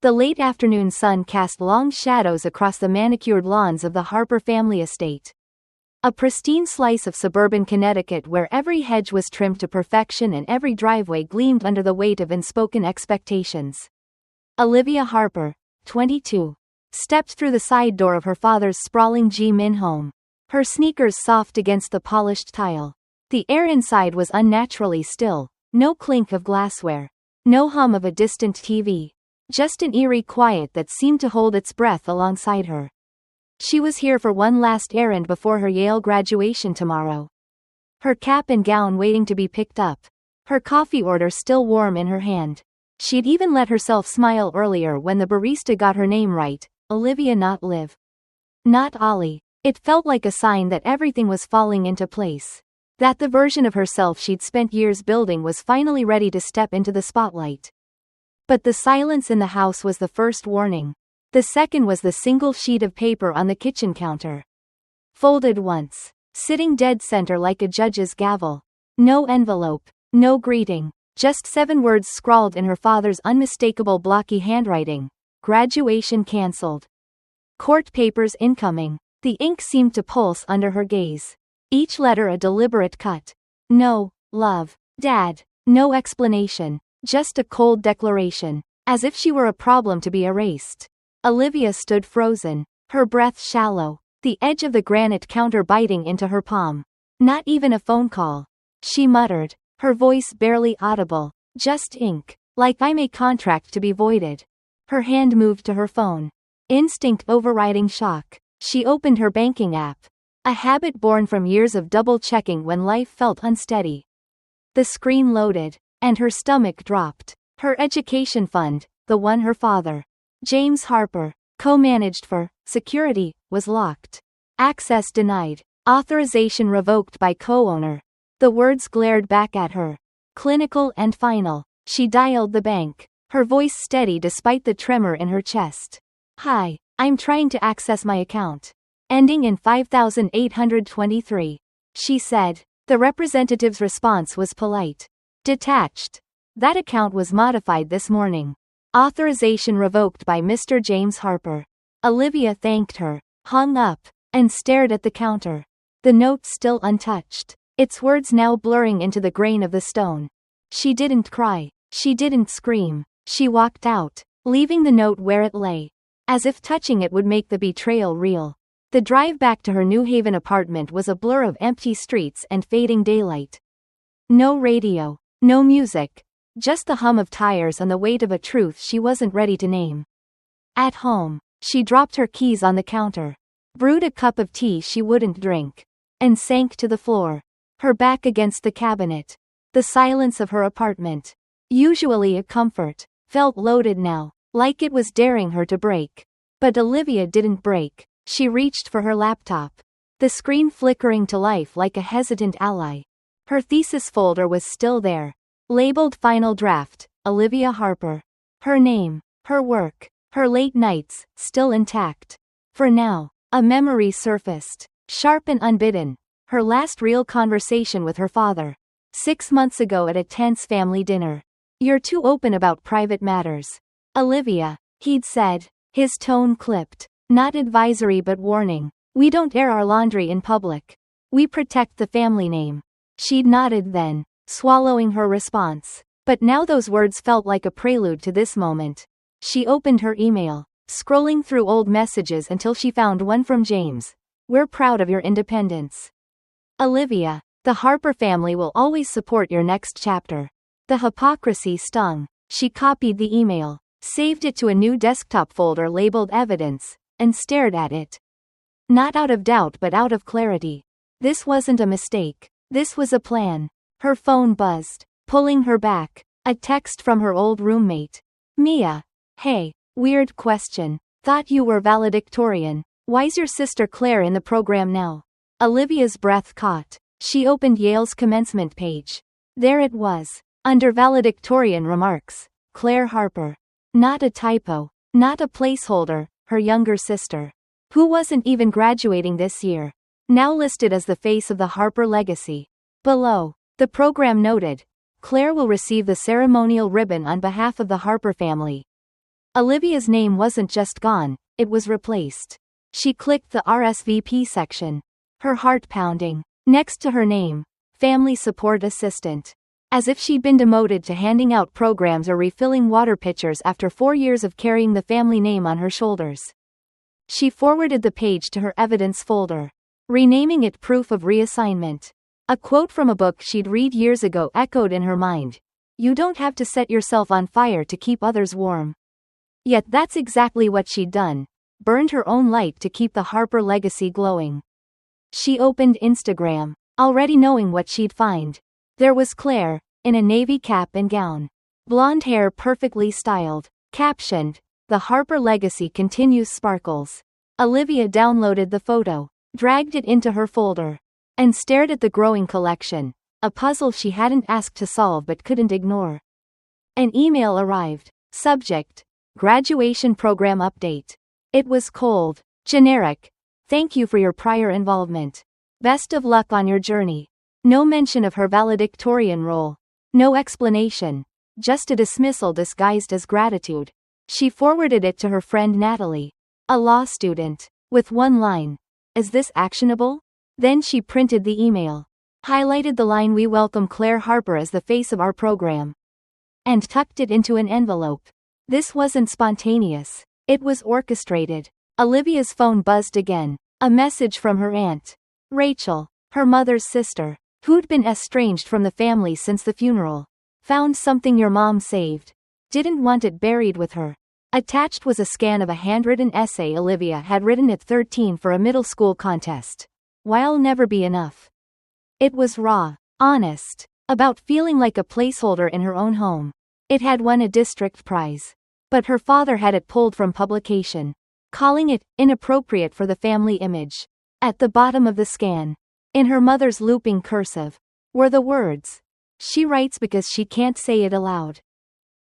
The late afternoon sun cast long shadows across the manicured lawns of the Harper family estate. A pristine slice of suburban Connecticut where every hedge was trimmed to perfection and every driveway gleamed under the weight of unspoken expectations. Olivia Harper, 22, stepped through the side door of her father's sprawling G-Min home. Her sneakers soft against the polished tile. The air inside was unnaturally still, no clink of glassware, no hum of a distant TV. Just an eerie quiet that seemed to hold its breath alongside her. She was here for one last errand before her Yale graduation tomorrow. Her cap and gown waiting to be picked up. Her coffee order still warm in her hand. She'd even let herself smile earlier when the barista got her name right, Olivia, not Liv. Not Ollie. It felt like a sign that everything was falling into place. That the version of herself she'd spent years building was finally ready to step into the spotlight. But the silence in the house was the first warning. The second was the single sheet of paper on the kitchen counter. Folded once. Sitting dead center like a judge's gavel. No envelope. No greeting. Just 7 words scrawled in her father's unmistakable blocky handwriting. Graduation cancelled. Court papers incoming. The ink seemed to pulse under her gaze. Each letter a deliberate cut. No, love, Dad. No explanation. Just a cold declaration. As if she were a problem to be erased. Olivia stood frozen, her breath shallow, the edge of the granite counter biting into her palm. Not even a phone call. She muttered, her voice barely audible. Just ink. Like I'm a contract to be voided. Her hand moved to her phone. Instinct overriding shock. She opened her banking app. A habit born from years of double-checking when life felt unsteady. The screen loaded, and her stomach dropped. Her education fund, the one her father, James Harper, co-managed for security, was locked. Access denied. Authorization revoked by co-owner. The words glared back at her. Clinical and final. She dialed the bank, her voice steady despite the tremor in her chest. Hi, I'm trying to access my account. Ending in 5823. She said. The representative's response was polite. Detached. That account was modified this morning. Authorization revoked by Mr. James Harper. Olivia thanked her, hung up, and stared at the counter. The note still untouched, its words now blurring into the grain of the stone. She didn't cry. She didn't scream. She walked out, leaving the note where it lay. As if touching it would make the betrayal real. The drive back to her New Haven apartment was a blur of empty streets and fading daylight. No radio. No music. Just the hum of tires and the weight of a truth she wasn't ready to name. At home, she dropped her keys on the counter, brewed a cup of tea she wouldn't drink, and sank to the floor, her back against the cabinet. The silence of her apartment, usually a comfort, felt loaded now, like it was daring her to break. But Olivia didn't break. She reached for her laptop, the screen flickering to life like a hesitant ally. Her thesis folder was still there. Labeled Final Draft, Olivia Harper. Her name, her work, her late nights, still intact. For now, a memory surfaced, sharp and unbidden. Her last real conversation with her father. 6 months ago at a tense family dinner. You're too open about private matters, Olivia, he'd said, his tone clipped. Not advisory but warning. We don't air our laundry in public. We protect the family name. She'd nodded then, swallowing her response. But now those words felt like a prelude to this moment. She opened her email, scrolling through old messages until she found one from James. We're proud of your independence, Olivia. The Harper family will always support your next chapter. The hypocrisy stung. She copied the email, saved it to a new desktop folder labeled Evidence, and stared at it. Not out of doubt but out of clarity. This wasn't a mistake. This was a plan. Her phone buzzed, pulling her back. A text from her old roommate. Mia. Hey, weird question. Thought you were valedictorian. Why's your sister Claire in the program now? Olivia's breath caught. She opened Yale's commencement page. There it was. Under valedictorian remarks. Claire Harper. Not a typo. Not a placeholder. Her younger sister. Who wasn't even graduating this year. Now listed as the face of the Harper legacy. Below, the program noted, Claire will receive the ceremonial ribbon on behalf of the Harper family. Olivia's name wasn't just gone, it was replaced. She clicked the RSVP section. Her heart pounding. Next to her name, family support assistant. As if she'd been demoted to handing out programs or refilling water pitchers after 4 years of carrying the family name on her shoulders. She forwarded the page to her evidence folder, renaming it Proof of Reassignment. A quote from a book she'd read years ago echoed in her mind. You don't have to set yourself on fire to keep others warm. Yet that's exactly what she'd done. Burned her own light to keep the Harper legacy glowing. She opened Instagram, already knowing what she'd find. There was Claire, in a navy cap and gown. Blonde hair perfectly styled. Captioned, "The Harper legacy continues sparkles." Olivia downloaded the photo, dragged it into her folder, and stared at the growing collection, a puzzle she hadn't asked to solve but couldn't ignore. An email arrived. Subject, Graduation Program Update. It was cold, generic. Thank you for your prior involvement. Best of luck on your journey. No mention of her valedictorian role. No explanation. Just a dismissal disguised as gratitude. She forwarded it to her friend Natalie, a law student, with one line. Is this actionable? Then she printed the email. Highlighted the line, "We welcome Claire Harper as the face of our program," and tucked it into an envelope. This wasn't spontaneous. It was orchestrated. Olivia's phone buzzed again. A message from her aunt, Rachel, her mother's sister, who'd been estranged from the family since the funeral. Found something your mom saved. Didn't want it buried with her. Attached was a scan of a handwritten essay Olivia had written at 13 for a middle school contest. Why'll never be enough. It was raw, honest, about feeling like a placeholder in her own home. It had won a district prize. But her father had it pulled from publication, calling it inappropriate for the family image. At the bottom of the scan, in her mother's looping cursive, were the words, "She writes because she can't say it aloud.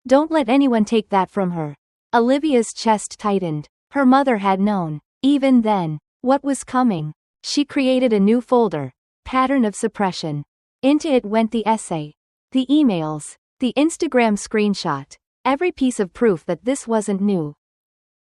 Don't let anyone take that from her." Olivia's chest tightened. Her mother had known, even then, what was coming. She created a new folder, Pattern of Suppression. Into it went the essay, the emails, the Instagram screenshot, every piece of proof that this wasn't new.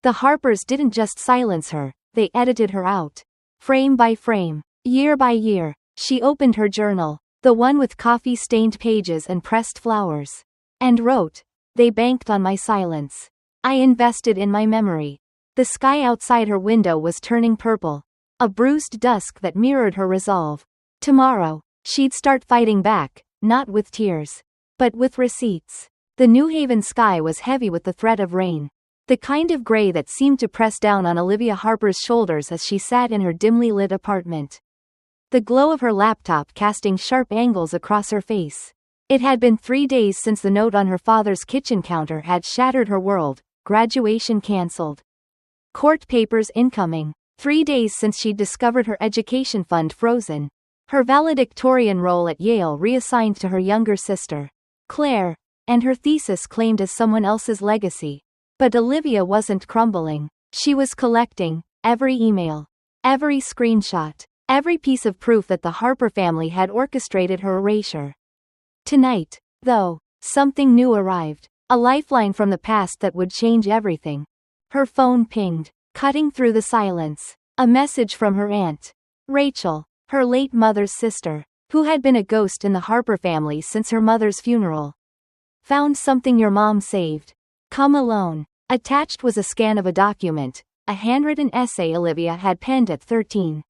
The Harpers didn't just silence her, they edited her out. Frame by frame, year by year, she opened her journal, the one with coffee-stained pages and pressed flowers, and wrote, "They banked on my silence. I invested in my memory." The sky outside her window was turning purple, a bruised dusk that mirrored her resolve. Tomorrow, she'd start fighting back, not with tears, but with receipts. The New Haven sky was heavy with the threat of rain. The kind of gray that seemed to press down on Olivia Harper's shoulders as she sat in her dimly lit apartment. The glow of her laptop casting sharp angles across her face. It had been 3 days since the note on her father's kitchen counter had shattered her world. Graduation cancelled. Court papers incoming. 3 days since she'd discovered her education fund frozen. Her valedictorian role at Yale reassigned to her younger sister, Claire, and her thesis claimed as someone else's legacy. But Olivia wasn't crumbling. She was collecting every email, every screenshot, every piece of proof that the Harper family had orchestrated her erasure. Tonight, though, something new arrived, a lifeline from the past that would change everything. Her phone pinged, cutting through the silence. A message from her aunt, Rachel, her late mother's sister, who had been a ghost in the Harper family since her mother's funeral. Found something your mom saved. Come alone. Attached was a scan of a document, a handwritten essay Olivia had penned at 13.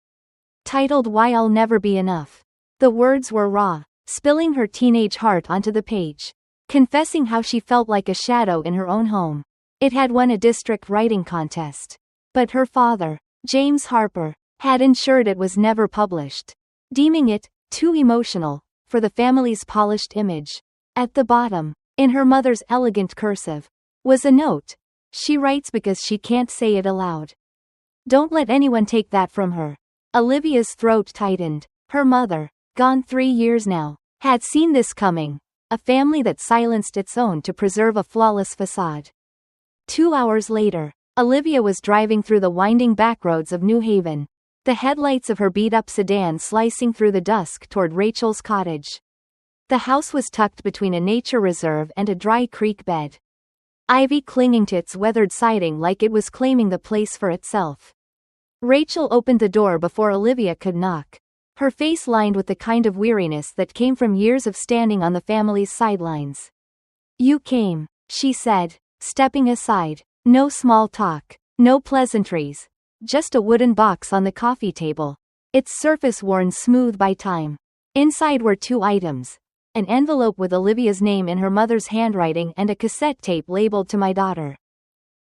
Titled Why I'll Never Be Enough. The words were raw, spilling her teenage heart onto the page, confessing how she felt like a shadow in her own home. It had won a district writing contest. But her father, James Harper, had ensured it was never published, deeming it too emotional for the family's polished image. At the bottom, in her mother's elegant cursive, was a note. She writes because she can't say it aloud. Don't let anyone take that from her. Olivia's throat tightened. Her mother, gone 3 years now, had seen this coming. A family that silenced its own to preserve a flawless facade. 2 hours later, Olivia was driving through the winding backroads of New Haven, the headlights of her beat-up sedan slicing through the dusk toward Rachel's cottage. The house was tucked between a nature reserve and a dry creek bed. ivy clinging to its weathered siding like it was claiming the place for itself. Rachel opened the door before Olivia could knock, her face lined with the kind of weariness that came from years of standing on the family's sidelines. "You came," she said, stepping aside. No small talk, no pleasantries. Just a wooden box on the coffee table, its surface worn smooth by time. Inside were 2 items. An envelope with Olivia's name in her mother's handwriting and a cassette tape labeled "To my daughter.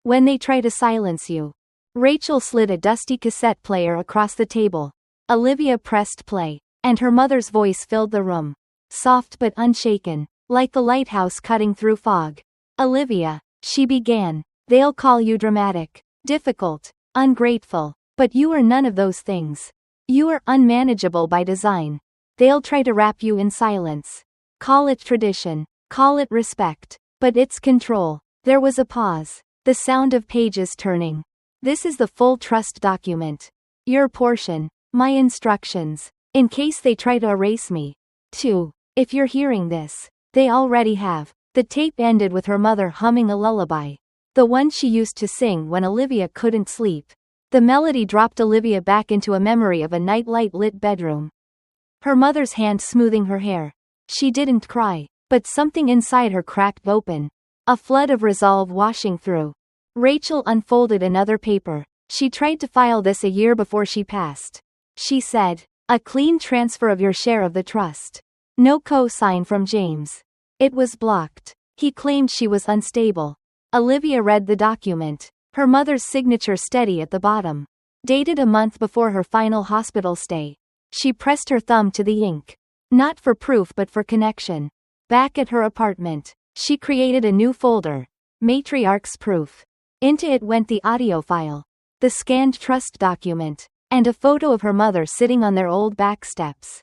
When they try to silence you." Rachel slid a dusty cassette player across the table. Olivia pressed play, and her mother's voice filled the room. Soft but unshaken, like the lighthouse cutting through fog. "Olivia," she began, "they'll call you dramatic, difficult, ungrateful, but you are none of those things. You are unmanageable by design. They'll try to wrap you in silence. Call it tradition, call it respect, but it's control." There was a pause, the sound of pages turning. "This is the full trust document. Your portion, my instructions, in case they try to erase me. Too. If you're hearing this, they already have." The tape ended with her mother humming a lullaby. The one she used to sing when Olivia couldn't sleep. The melody dropped Olivia back into a memory of a nightlight lit bedroom. Her mother's hand smoothing her hair. She didn't cry, but something inside her cracked open. A flood of resolve washing through. Rachel unfolded another paper. She tried to file this a year before she passed. She said, "A clean transfer of your share of the trust. No co-sign from James." It was blocked. He claimed she was unstable. Olivia read the document, her mother's signature steady at the bottom. Dated a month before her final hospital stay. She pressed her thumb to the ink. Not for proof but for connection. Back at her apartment, she created a new folder. Matriarch's proof. Into it went the audio file, the scanned trust document, and a photo of her mother sitting on their old back steps.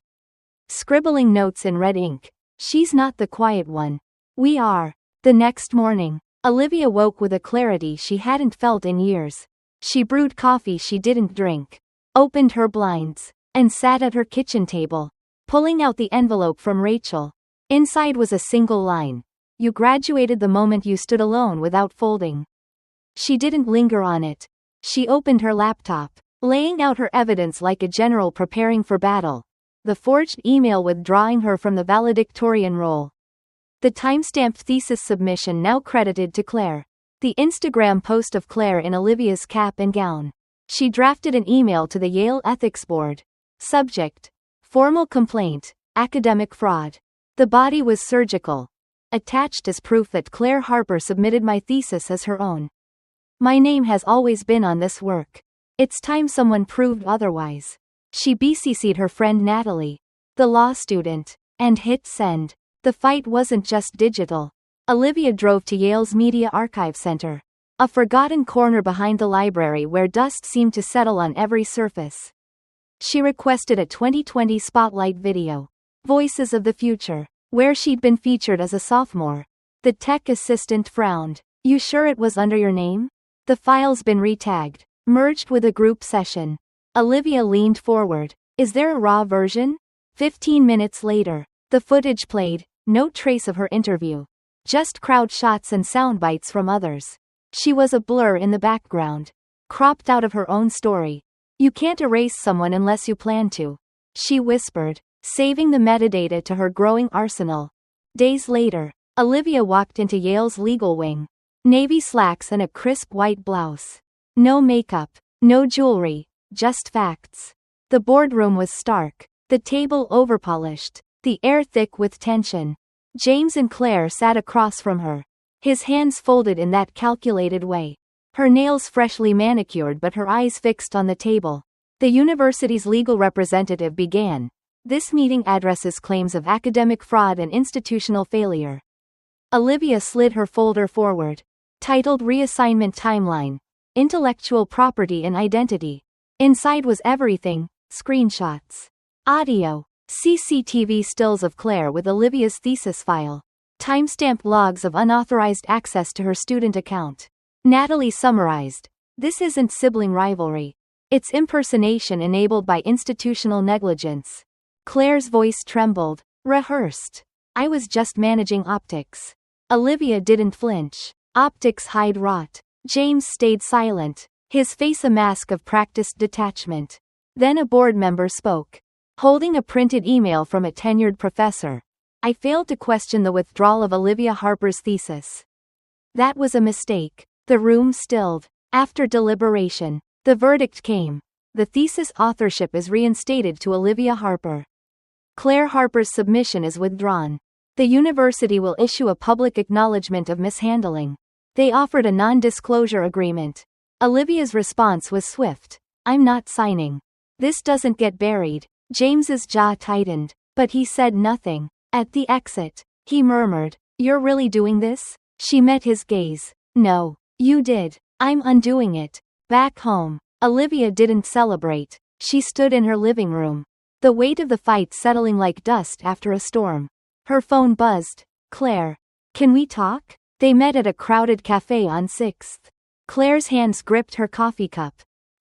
Scribbling notes in red ink. "She's not the quiet one. We are." The next morning, Olivia woke with a clarity she hadn't felt in years. She brewed coffee she didn't drink, opened her blinds, and sat at her kitchen table, pulling out the envelope from Rachel. Inside was a single line. "You graduated the moment you stood alone without folding." She didn't linger on it. She opened her laptop, laying out her evidence like a general preparing for battle. The forged email withdrawing her from the valedictorian role. The timestamped thesis submission now credited to Claire. The Instagram post of Claire in Olivia's cap and gown. She drafted an email to the Yale Ethics Board. Subject: formal complaint, academic fraud. The body was surgical. Attached as proof that Claire Harper submitted my thesis as her own. My name has always been on this work. It's time someone proved otherwise. She BCC'd her friend Natalie, the law student, and hit send. The fight wasn't just digital. Olivia drove to Yale's Media Archive Center, a forgotten corner behind the library where dust seemed to settle on every surface. She requested a 2020 spotlight video, Voices of the Future, where she'd been featured as a sophomore. The tech assistant frowned. "You sure it was under your name? The file's been retagged, merged with a group session." Olivia leaned forward. "Is there a raw version?" 15 minutes later, the footage played, no trace of her interview. Just crowd shots and sound bites from others. She was a blur in the background, cropped out of her own story. "You can't erase someone unless you plan to," she whispered, saving the metadata to her growing arsenal. Days later, Olivia walked into Yale's legal wing. Navy slacks and a crisp white blouse. No makeup, no jewelry, just facts. The boardroom was stark, the table overpolished, the air thick with tension. James and Claire sat across from her, his hands folded in that calculated way. Her nails freshly manicured but her eyes fixed on the table. The university's legal representative began. "This meeting addresses claims of academic fraud and institutional failure." Olivia slid her folder forward. Titled Reassignment Timeline, Intellectual Property and Identity. Inside was everything: screenshots, audio, CCTV stills of Claire with Olivia's thesis file, timestamped logs of unauthorized access to her student account. Natalie summarized, "This isn't sibling rivalry. It's impersonation enabled by institutional negligence." Claire's voice trembled. "Rehearsed. I was just managing optics." Olivia didn't flinch. Optics hide rot. James stayed silent, his face a mask of practiced detachment. Then a board member spoke, holding a printed email from a tenured professor. I failed to question the withdrawal of Olivia Harper's thesis. That was a mistake. The room stilled. After deliberation, the verdict came. The thesis authorship is reinstated to Olivia Harper. Claire Harper's submission is withdrawn. The university will issue a public acknowledgement of mishandling. They offered a non-disclosure agreement. Olivia's response was swift. I'm not signing. This doesn't get buried. James's jaw tightened, but he said nothing. At the exit, he murmured, You're really doing this? She met his gaze. No. You did. I'm undoing it. Back home, Olivia didn't celebrate. She stood in her living room, the weight of the fight settling like dust after a storm. Her phone buzzed. Claire. Can we talk? They met at a crowded cafe on 6th. Claire's hands gripped her coffee cup.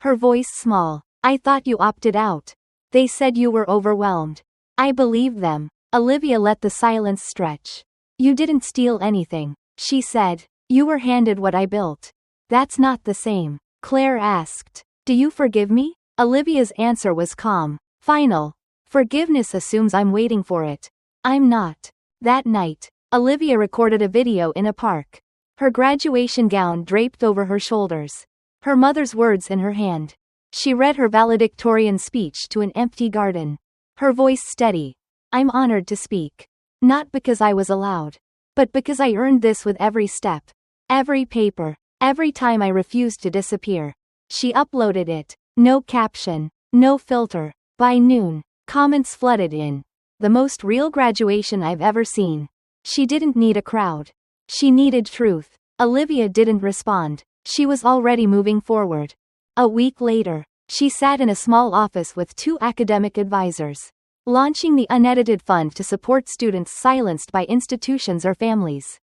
Her voice small. I thought you opted out. They said you were overwhelmed. I believed them. Olivia let the silence stretch. You didn't steal anything, she said. You were handed what I built. That's not the same. Claire asked. Do you forgive me? Olivia's answer was calm. Final. Forgiveness assumes I'm waiting for it. I'm not. That night, Olivia recorded a video in a park. Her graduation gown draped over her shoulders. Her mother's words in her hand. She read her valedictorian speech to an empty garden. Her voice steady. I'm honored to speak. Not because I was allowed, but because I earned this with every step. Every paper. Every time I refused to disappear. She uploaded it. No caption. No filter. By noon, comments flooded in. The most real graduation I've ever seen. She didn't need a crowd. She needed truth. Olivia didn't respond. She was already moving forward. A week later, she sat in a small office with 2 academic advisors, launching the unedited fund to support students silenced by institutions or families.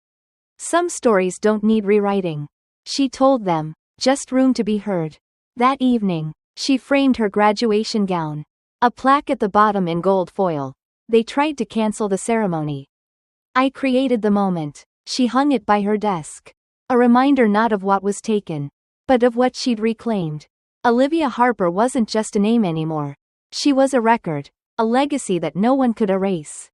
Some stories don't need rewriting, she told them, just room to be heard. That evening, she framed her graduation gown. A plaque at the bottom in gold foil. They tried to cancel the ceremony. I created the moment. She hung it by her desk. A reminder not of what was taken, but of what she'd reclaimed. Olivia Harper wasn't just a name anymore. She was a record, a legacy that no one could erase.